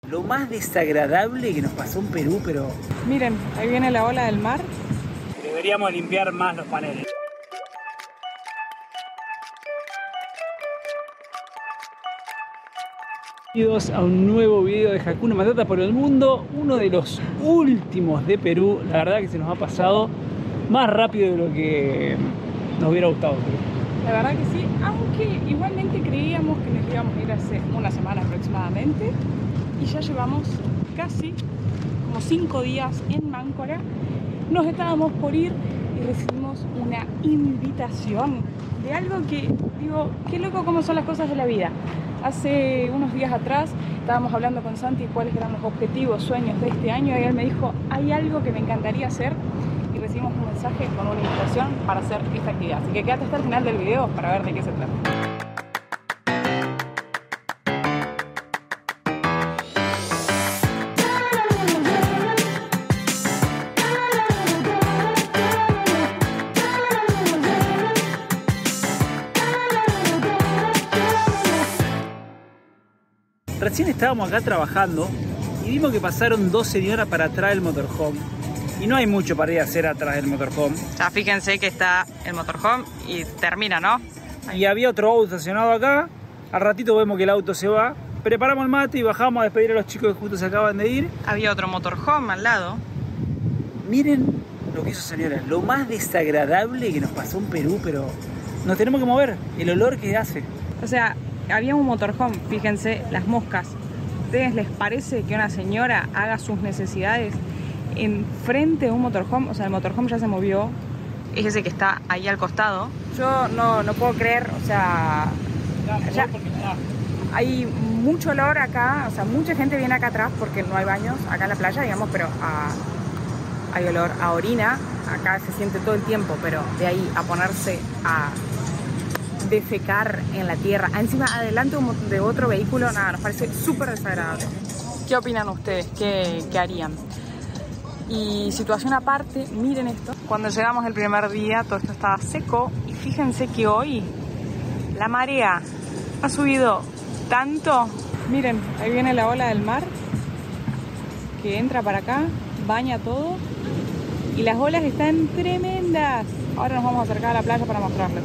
Lo más desagradable que nos pasó en Perú, pero... Miren, ahí viene la ola del mar. Deberíamos limpiar más los paneles. Bienvenidos a un nuevo video de Hakuna Matata por el mundo. Uno de los últimos de Perú. La verdad que se nos ha pasado más rápido de lo que nos hubiera gustado. La verdad que sí, aunque igualmente creíamos que nos íbamos a ir hace una semana aproximadamente. Y ya llevamos casi como 5 días en Máncora. Nos estábamos por ir y recibimos una invitación de algo que, digo, qué loco cómo son las cosas de la vida. Hace unos días atrás estábamos hablando con Santi cuáles eran los objetivos, sueños de este año, y él me dijo, hay algo que me encantaría hacer, y recibimos un mensaje con una invitación para hacer esta actividad. Así que quédate hasta el final del video para ver de qué se trata. Recién estábamos acá trabajando y vimos que pasaron dos señoras para atrás del motorhome. Y no hay mucho para ir a hacer atrás del motorhome. Ya fíjense que está el motorhome y termina, ¿no? Y había otro auto estacionado acá. Al ratito vemos que el auto se va. Preparamos el mate y bajamos a despedir a los chicos que justo se acaban de ir. Había otro motorhome al lado. Miren lo que hizo señora. Lo más desagradable que nos pasó en Perú, pero nos tenemos que mover. El olor que hace. O sea, había un motorhome, fíjense, las moscas. ¿A ustedes les parece que una señora haga sus necesidades enfrente de un motorhome? O sea, el motorhome ya se movió. Es ese que está ahí al costado. Yo no puedo creer, o sea... ya hay mucho olor acá, o sea, mucha gente viene acá atrás porque no hay baños acá en la playa, digamos, pero hay olor a orina. Acá se siente todo el tiempo, pero de ahí a ponerse a defecar en la tierra, encima adelante de otro vehículo, nada, nos parece súper desagradable. ¿Qué opinan ustedes? ¿Qué harían? Y situación aparte, miren esto. Cuando llegamos el primer día, todo esto estaba seco y fíjense que hoy la marea ha subido tanto. Miren, ahí viene la ola del mar que entra para acá, baña todo y las olas están tremendas. Ahora nos vamos a acercar a la playa para mostrarles.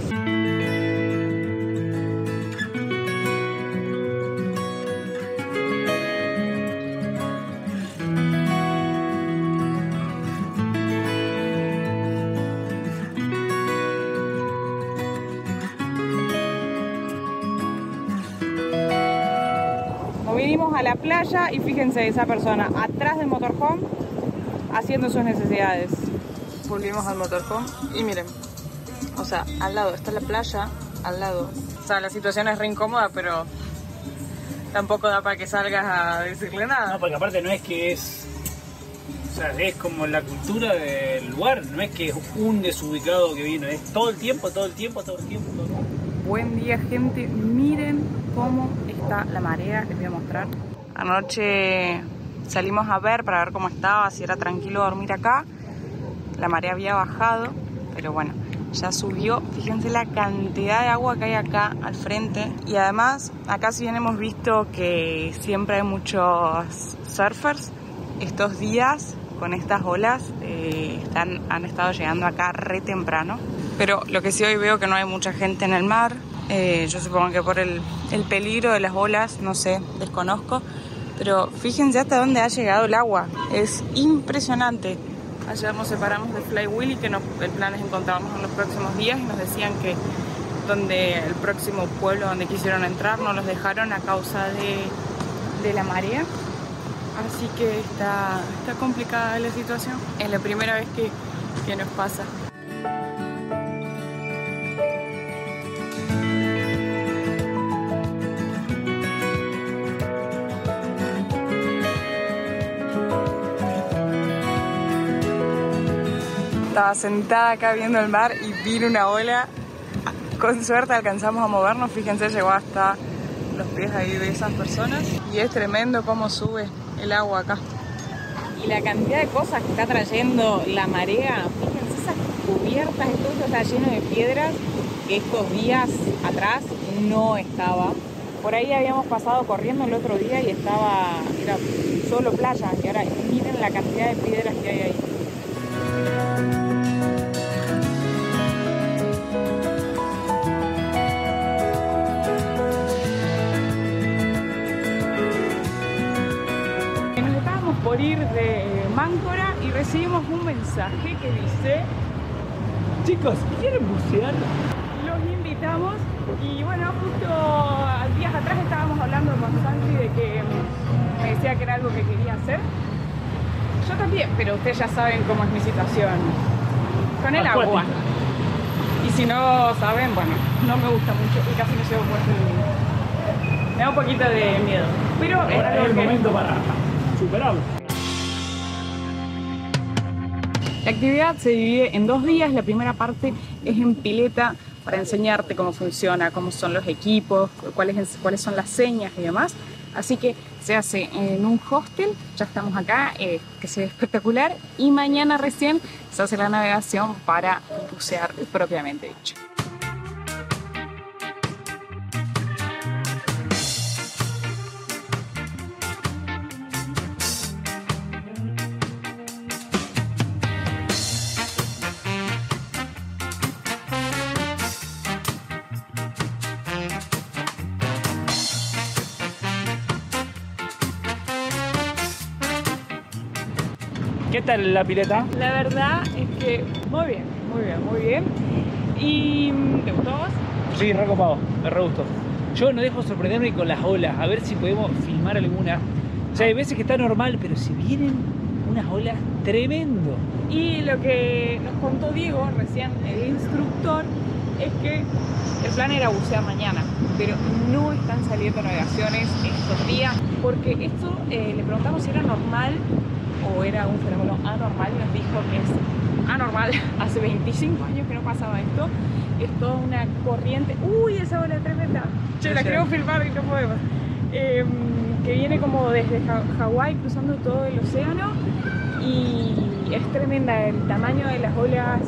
Vinimos a la playa y fíjense esa persona atrás del motorhome haciendo sus necesidades. Volvimos al motorhome y miren, o sea, al lado está la playa, al lado. O sea, la situación es re incómoda, pero tampoco da para que salgas a decirle nada. No, porque aparte no es que es... O sea, es como la cultura del lugar, no es que es un desubicado que vino, es todo el tiempo. Buen día, gente, miren cómo está la marea, les voy a mostrar. Anoche salimos a ver para ver cómo estaba, si era tranquilo dormir acá. La marea había bajado, pero bueno, ya subió. Fíjense la cantidad de agua que hay acá al frente. Y además, acá si bien hemos visto que siempre hay muchos surfers, estos días con estas olas han estado llegando acá re temprano. Pero lo que sí hoy veo que no hay mucha gente en el mar. Yo supongo que por el peligro de las olas, no sé, desconozco. Pero fíjense hasta dónde ha llegado el agua. Es impresionante. Ayer nos separamos de Flywheel y que el plan es encontrarnos en los próximos días. Y nos decían que el próximo pueblo donde quisieron entrar no los dejaron a causa de la marea. Así que está complicada la situación. Es la primera vez que nos pasa. Estaba sentada acá viendo el mar y vino una ola. Con suerte alcanzamos a movernos. Fíjense, llegó hasta los pies ahí de esas personas. Y es tremendo cómo sube el agua acá. Y la cantidad de cosas que está trayendo la marea. Fíjense esas cubiertas, esto está lleno de piedras que estos días atrás no estaba. Por ahí habíamos pasado corriendo el otro día y era solo playa. Y ahora miren la cantidad de piedras que hay ahí. Nos estábamos por ir de Máncora y recibimos un mensaje que dice: chicos, ¿quieren bucear? los invitamos. Y bueno, justo días atrás estábamos hablando con Santi de que me decía que era algo que quería hacer. Yo también, pero ustedes ya saben cómo es mi situación con el Acuática. agua. Y si no saben, bueno, no me gusta mucho y casi me llevo puesto el... Me da un poquito de miedo. Pero Ahora es algo es el que... momento para superarlo. La actividad se divide en 2 días. La primera parte es en pileta para enseñarte cómo funciona, cómo son los equipos, cuáles son las señas y demás. Así que se hace en un hostel, ya estamos acá, que se ve espectacular. Y mañana recién se hace la navegación para bucear propiamente dicho. ¿Qué tal la pileta? La verdad es que muy bien, muy bien, muy bien. ¿Y te gustó a vos? Sí, recopado, me re gustó. Yo no dejo sorprenderme con las olas, a ver si podemos filmar alguna. O sea, hay veces que está normal, pero si vienen unas olas tremendo. Y lo que nos contó Diego recién, el instructor, es que el plan era bucear mañana, pero no están saliendo navegaciones estos días, porque esto le preguntamos si era normal o era un fenómeno anormal y nos dijo que es anormal. Hace 25 años que no pasaba esto. Es toda una corriente. ¡Uy, esa ola tremenda! Che, la queremos filmar y no podemos. Que viene como desde Hawái cruzando todo el océano y es tremenda el tamaño de las olas,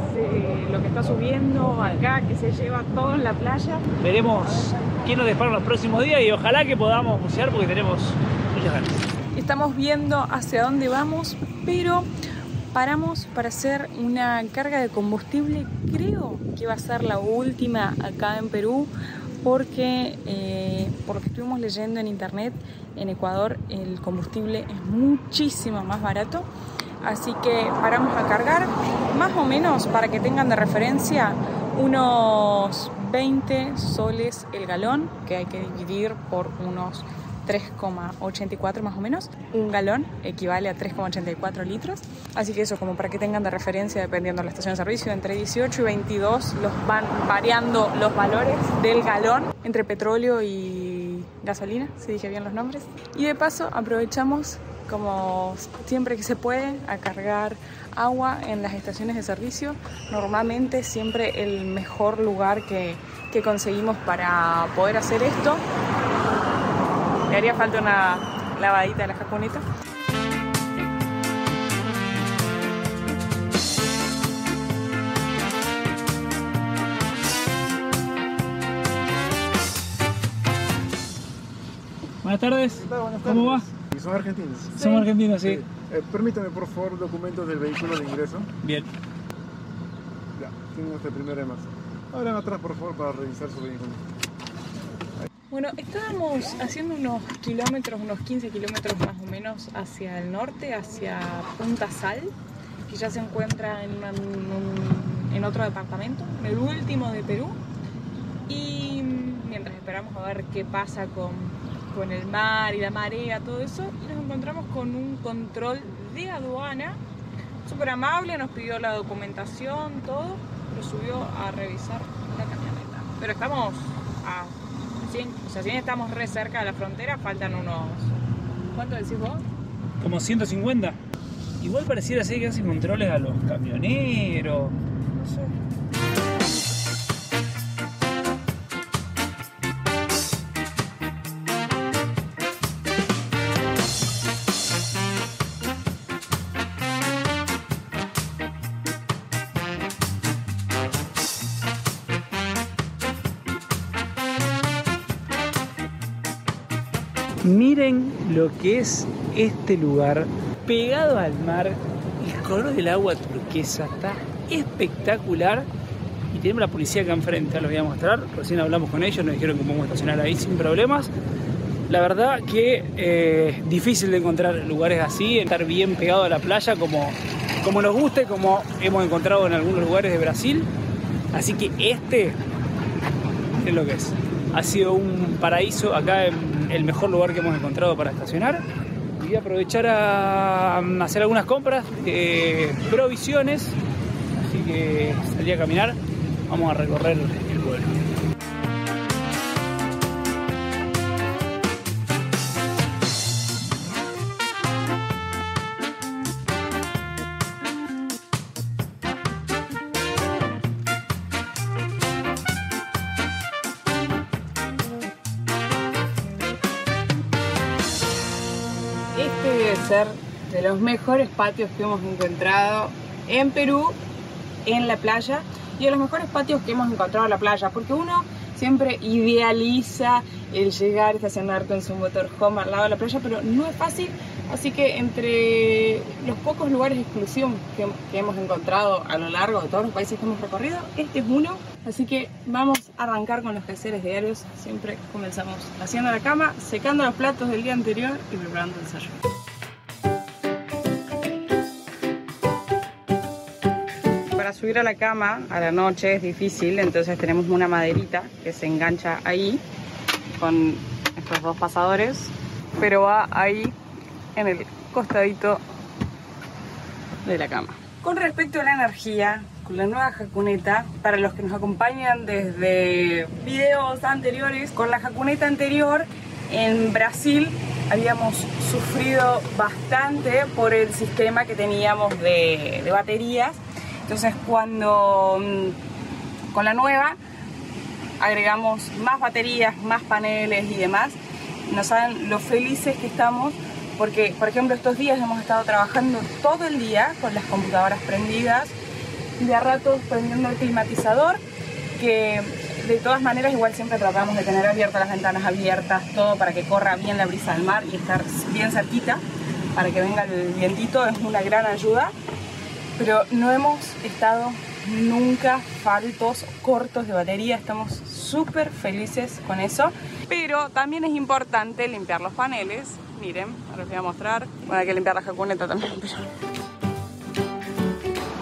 lo que está subiendo acá, que se lleva todo en la playa. Veremos quién nos depara los próximos días y ojalá que podamos bucear porque tenemos muchas ganas. Estamos viendo hacia dónde vamos, pero paramos para hacer una carga de combustible. Creo que va a ser la última acá en Perú, porque por lo que estuvimos leyendo en internet, en Ecuador el combustible es muchísimo más barato. Así que paramos a cargar, más o menos, para que tengan de referencia, unos 20 soles el galón, que hay que dividir por unos 3,84 más o menos. Un galón equivale a 3,84 litros. Así que eso, como para que tengan de referencia, dependiendo de la estación de servicio, entre 18 y 22 los van variando los valores del galón entre petróleo y gasolina, si dije bien los nombres. Y de paso aprovechamos, como siempre que se puede, a cargar agua en las estaciones de servicio. Normalmente siempre el mejor lugar que conseguimos para poder hacer esto. Me haría falta una lavadita de la jacuneta. Buenas tardes. ¿Qué tal? Buenas ¿Cómo va? tardes. ¿Son argentinos? Somos argentinos, sí. Permítame, por favor, documentos del vehículo de ingreso. Bien. Ya, tengo este 1 de marzo. Abran atrás, por favor, para revisar su vehículo. Bueno, estábamos haciendo unos kilómetros, unos 15 kilómetros más o menos hacia el norte, hacia Punta Sal, que ya se encuentra en otro departamento, en el último de Perú. Y mientras esperamos a ver qué pasa con el mar y la marea, todo eso, nos encontramos con un control de aduana súper amable, nos pidió la documentación, todo, pero subió a revisar la camioneta. Pero estamos a 100, o sea, si bien estamos re cerca de la frontera, faltan unos... ¿Cuánto decís vos? Como 150. Igual pareciera ser que hacen controles a los camioneros. No sé. Miren lo que es este lugar pegado al mar. El color del agua turquesa está espectacular. Y tenemos la policía acá enfrente, los voy a mostrar. Recién hablamos con ellos, nos dijeron que podemos estacionar ahí sin problemas. La verdad que difícil de encontrar lugares así, estar bien pegado a la playa como nos gusta y como hemos encontrado en algunos lugares de Brasil. Así que este es lo que es. Ha sido un paraíso acá, en el mejor lugar que hemos encontrado para estacionar. Y voy a aprovechar a hacer algunas compras de provisiones. Así que salí a caminar. Vamos a recorrer el pueblo. Este debe ser de los mejores patios que hemos encontrado en Perú, en la playa, y de los mejores patios que hemos encontrado en la playa, porque uno siempre idealiza el llegar, estacionar con su motorhome al lado de la playa, pero no es fácil. Así que entre los pocos lugares exclusivos que hemos encontrado a lo largo de todos los países que hemos recorrido, este es uno. Así que vamos a arrancar con los quehaceres diarios. Siempre comenzamos haciendo la cama, secando los platos del día anterior y preparando el desayuno. Para subir a la cama a la noche es difícil, entonces tenemos una maderita que se engancha ahí con estos dos pasadores, pero va ahí en el costadito de la cama. Con respecto a la energía, con la nueva Jacuneta, para los que nos acompañan desde videos anteriores, con la Jacuneta anterior en Brasil habíamos sufrido bastante por el sistema que teníamos de baterías. Entonces cuando con la nueva agregamos más baterías, más paneles y demás, no saben lo felices que estamos, porque por ejemplo estos días hemos estado trabajando todo el día con las computadoras prendidas y de a ratos prendiendo el climatizador, que de todas maneras igual siempre tratamos de tener abiertas las ventanas abiertas, todo para que corra bien la brisa del mar y estar bien cerquita para que venga el vientito, es una gran ayuda. Pero no hemos estado nunca faltos, cortos de batería, estamos súper felices con eso. Pero también es importante limpiar los paneles. Miren, ahora les voy a mostrar. Bueno, hay que limpiar la Jacuneta también.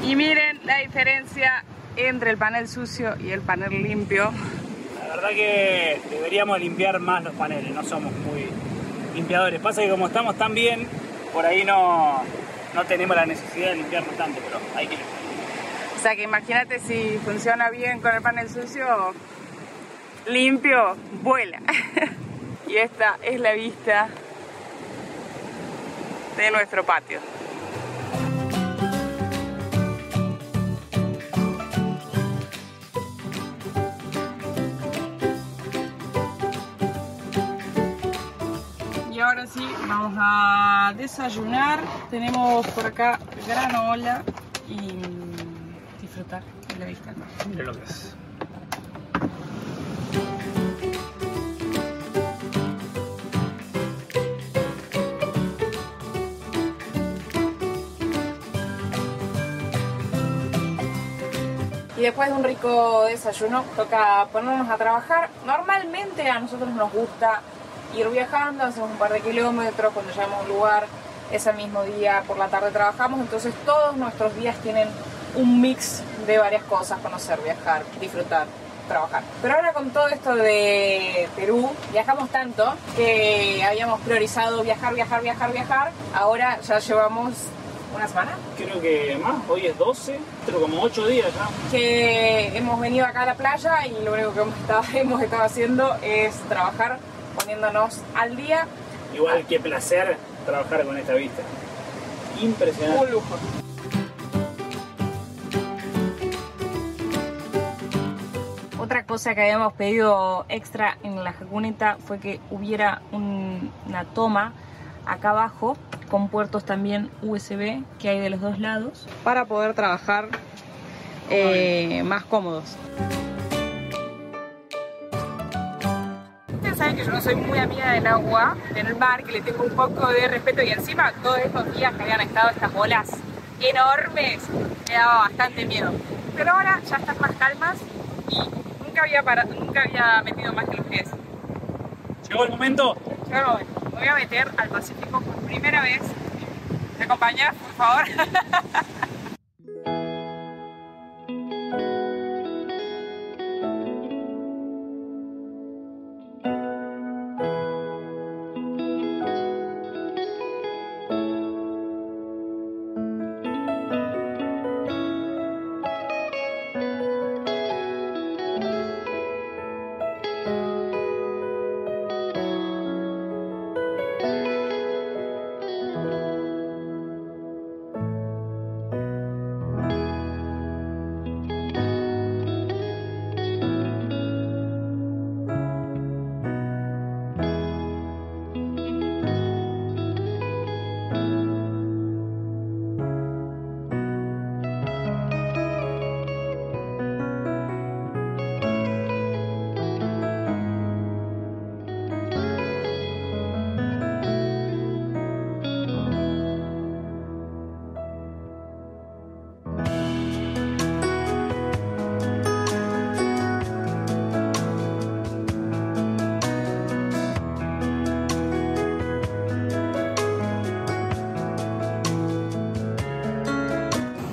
Y miren la diferencia entre el panel sucio y el panel limpio. La verdad que deberíamos limpiar más los paneles, no somos muy limpiadores. Pasa que como estamos tan bien, por ahí no tenemos la necesidad de limpiarnos tanto, pero hay que limpiar. O sea que imagínate si funciona bien con el panel sucio, limpio, vuela. Y esta es la vista de nuestro patio. Y ahora sí, vamos a desayunar. Tenemos por acá granola y disfrutar de la vista. Mira lo que es. Y después de un rico desayuno toca ponernos a trabajar. Normalmente a nosotros nos gusta ir viajando, hacemos un par de kilómetros, cuando llegamos a un lugar ese mismo día por la tarde trabajamos, entonces todos nuestros días tienen un mix de varias cosas: conocer, viajar, disfrutar, trabajar. Pero ahora con todo esto de Perú, viajamos tanto que habíamos priorizado viajar. Ahora ya llevamos una semana. Creo que más, hoy es 12, pero como 8 días ya. Que hemos venido acá a la playa y lo único que hemos estado haciendo es trabajar, poniéndonos al día. Igual, qué placer trabajar con esta vista. Impresionante. Un lujo. Otra cosa que habíamos pedido extra en la Jacuneta fue que hubiera una toma acá abajo con puertos también USB que hay de los dos lados para poder trabajar más cómodos. Ustedes saben que yo no soy muy amiga del agua, del mar, que le tengo un poco de respeto, y encima todos estos días que habían estado estas olas enormes, me daba bastante miedo. Pero ahora ya están más calmas y nunca había metido más que los pies. Llegó el momento. Llegó el momento. Me voy a meter al Pacífico por primera vez. ¿Me acompañas, por favor?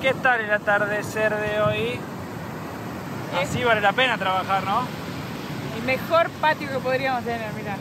¿Qué tal el atardecer de hoy? Así vale la pena trabajar, ¿no? El mejor patio que podríamos tener, mirá.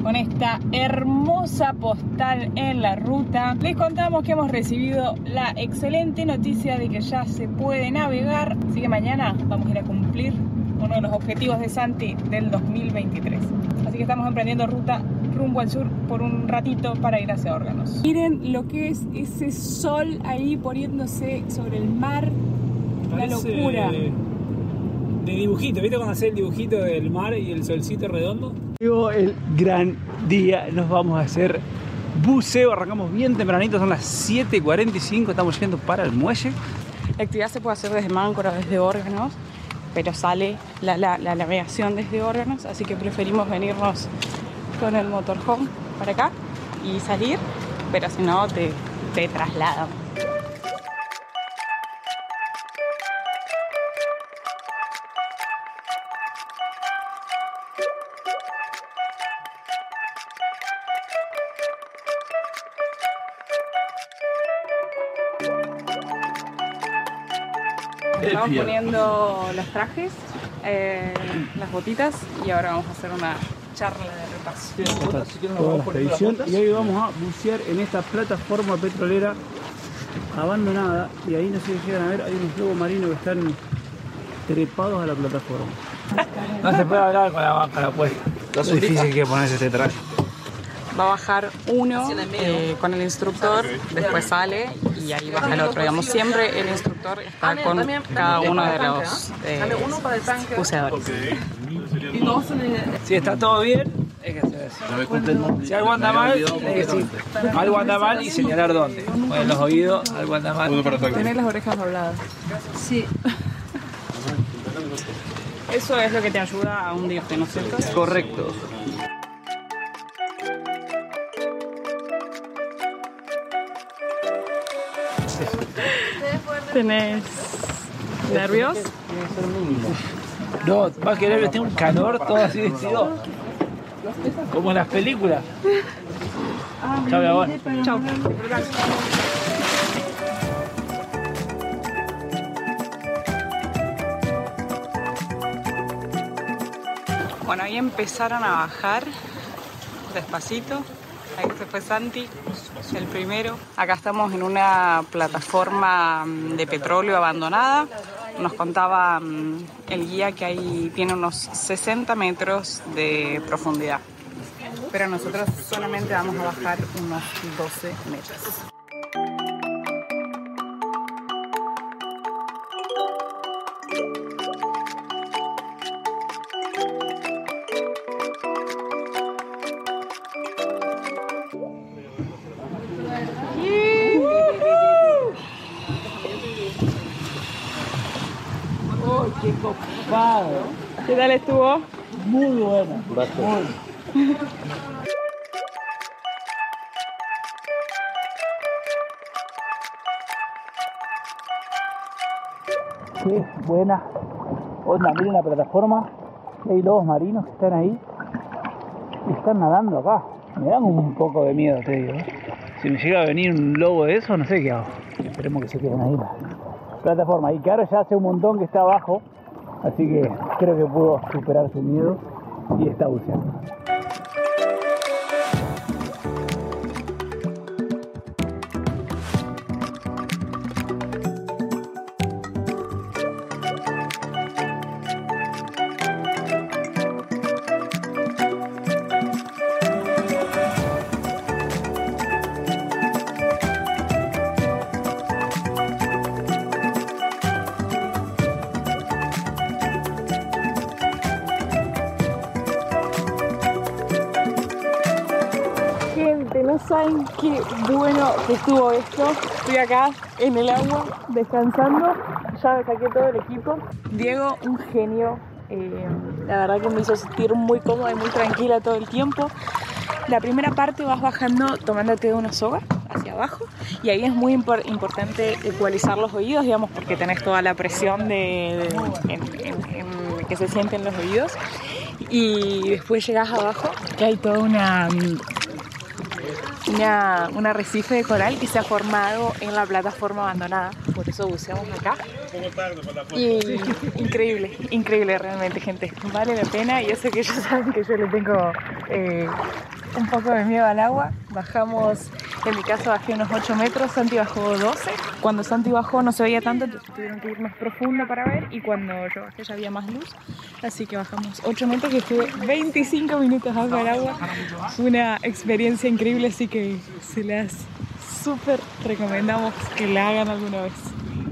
Con esta hermosa postal en la ruta, les contamos que hemos recibido la excelente noticia de que ya se puede navegar, así que mañana vamos a ir a cumplir uno de los objetivos de Santi del 2023. Así que estamos emprendiendo ruta rumbo al sur por un ratito para ir hacia Órganos. Miren lo que es ese sol ahí poniéndose sobre el mar, la locura. De dibujito, ¿viste cuando hace el dibujito del mar y el solcito redondo? Llegó el gran día, nos vamos a hacer buceo, arrancamos bien tempranito, son las 7:45, estamos yendo para el muelle. La actividad se puede hacer desde Máncora, desde Órganos, pero sale la navegación desde Órganos, así que preferimos venirnos con el motorhome para acá y salir, pero si no te trasladan. Estamos poniendo los trajes, las botitas, y ahora vamos a hacer una charla de repaso. Toda la expedición, y hoy vamos a bucear en esta plataforma petrolera abandonada, y ahí no sé si llegan a ver, hay unos lobos marinos que están trepados a la plataforma. No se puede hablar con la vaca puesta. Es difícil que ponerse este traje. Va a bajar uno con el instructor, después sale y ahí baja el otro. Digamos, siempre el instructor está con cada uno de los buceadores. Si está todo bien, hay que hacer eso. Si algo anda mal, hay que decir algo anda mal y señalar dónde. Poner los oídos, algo anda mal. Tener las orejas dobladas. Sí. Eso es lo que te ayuda a hundirte, ¿no es cierto? Correcto. ¿Tenés nervios? No, va a querer vestir un calor todo así vestido. Como en las películas. Chao, mi amor. Chao. Bueno, ahí empezaron a bajar despacito. Ahí se fue Santi, el primero. Acá estamos en una plataforma de petróleo abandonada. Nos contaba el guía que ahí tiene unos 60 metros de profundidad. Pero nosotros solamente vamos a bajar unos 12 metros. zarpado. ¿Qué tal estuvo? Muy bueno. Muy. Qué buena onda, miren la plataforma. Hay lobos marinos que están ahí y están nadando acá. Me dan un poco de miedo, te digo. Si me llega a venir un lobo de eso, no sé qué hago. Esperemos que se queden ahí la plataforma. Y claro, ya hace un montón que está abajo, así que creo que pudo superar su miedo y está buceando. No saben qué bueno que estuvo esto. Estoy acá en el agua descansando. Ya me saqué todo el equipo. Diego, un genio. La verdad que me hizo sentir muy cómoda y muy tranquila todo el tiempo. La primera parte vas bajando tomándote una soga hacia abajo y ahí es muy importante ecualizar los oídos, digamos, porque tenés toda la presión que se siente en los oídos. Y después llegás abajo, que hay toda un arrecife de coral que se ha formado en la plataforma abandonada, por eso buceamos acá. Y increíble realmente, gente, vale la pena. Y yo sé que ellos saben que yo le tengo un poco de miedo al agua. Bajamos, en mi caso bajé unos 8 metros, Santi bajó 12. Cuando Santi bajó no se veía tanto, entonces tuvieron que ir más profundo para ver, y cuando yo bajé ya había más luz, así que bajamos 8 metros y estuve 25 minutos bajo el agua. Fue una experiencia increíble, así que se las súper recomendamos que la hagan alguna vez.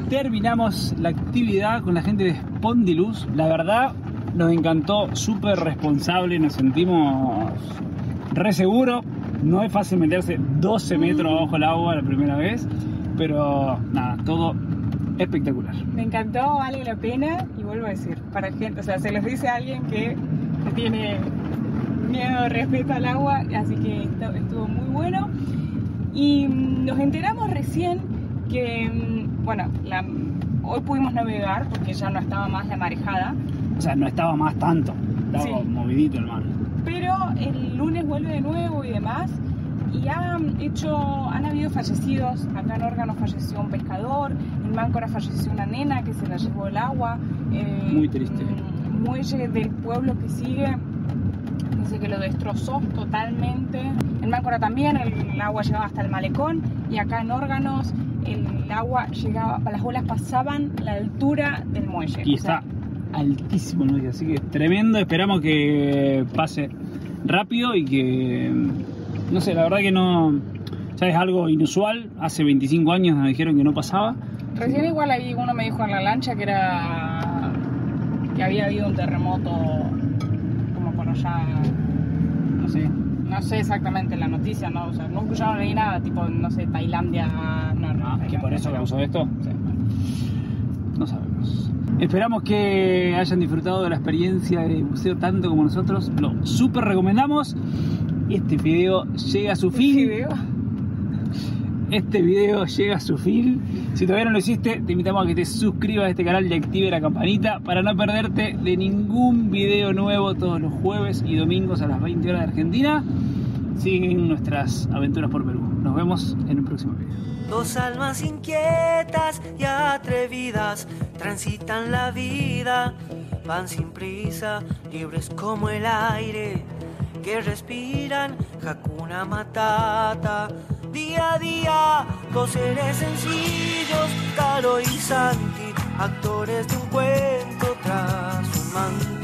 Terminamos la actividad con la gente de Spondylus. La verdad nos encantó, súper responsable, nos sentimos re seguros. No es fácil meterse 12 metros bajo el agua la primera vez, pero nada, todo espectacular. Me encantó, vale la pena, y vuelvo a decir, para gente, o sea, se los dice a alguien que tiene miedo, respeto al agua, así que estuvo muy bueno. Y nos enteramos recién que, bueno, hoy pudimos navegar porque ya no estaba más la marejada. O sea, no estaba más tanto, estaba sí, movidito el mar. Pero el lunes vuelve de nuevo y demás, y han habido fallecidos. Acá en Órganos falleció un pescador, en Máncora falleció una nena que se la llevó el agua. Muy triste. Muelle del pueblo que sigue dice que lo destrozó totalmente. En Máncora también el agua llegaba hasta el malecón, y acá en Órganos el agua llegaba, las olas pasaban la altura del muelle. Y está altísimo el muelle, así que tremendo. Esperamos que pase rápido y que, no sé, la verdad que no, o sea, es algo inusual. Hace 25 años me dijeron que no pasaba. Recién igual ahí uno me dijo en la lancha que había habido un terremoto como por allá, no sé exactamente la noticia, ¿no? O sea, no leí nada, tipo, no sé, Tailandia, no, ¿Que por eso causó esto? Sí. No sabemos. Esperamos que hayan disfrutado de la experiencia de buceo tanto como nosotros. Lo súper recomendamos. Este video llega a su fin. Este video llega a su fin. Si todavía no lo hiciste, te invitamos a que te suscribas a este canal y active la campanita para no perderte de ningún video nuevo todos los jueves y domingos a las 20 horas de Argentina. Siguen nuestras aventuras por Perú. Nos vemos en un próximo video. Dos almas inquietas y atrevidas transitan la vida, van sin prisa, libres como el aire que respiran, Hakuna Matata. Día a día, dos seres sencillos, Caro y Santi, actores de un cuento tras un mantel.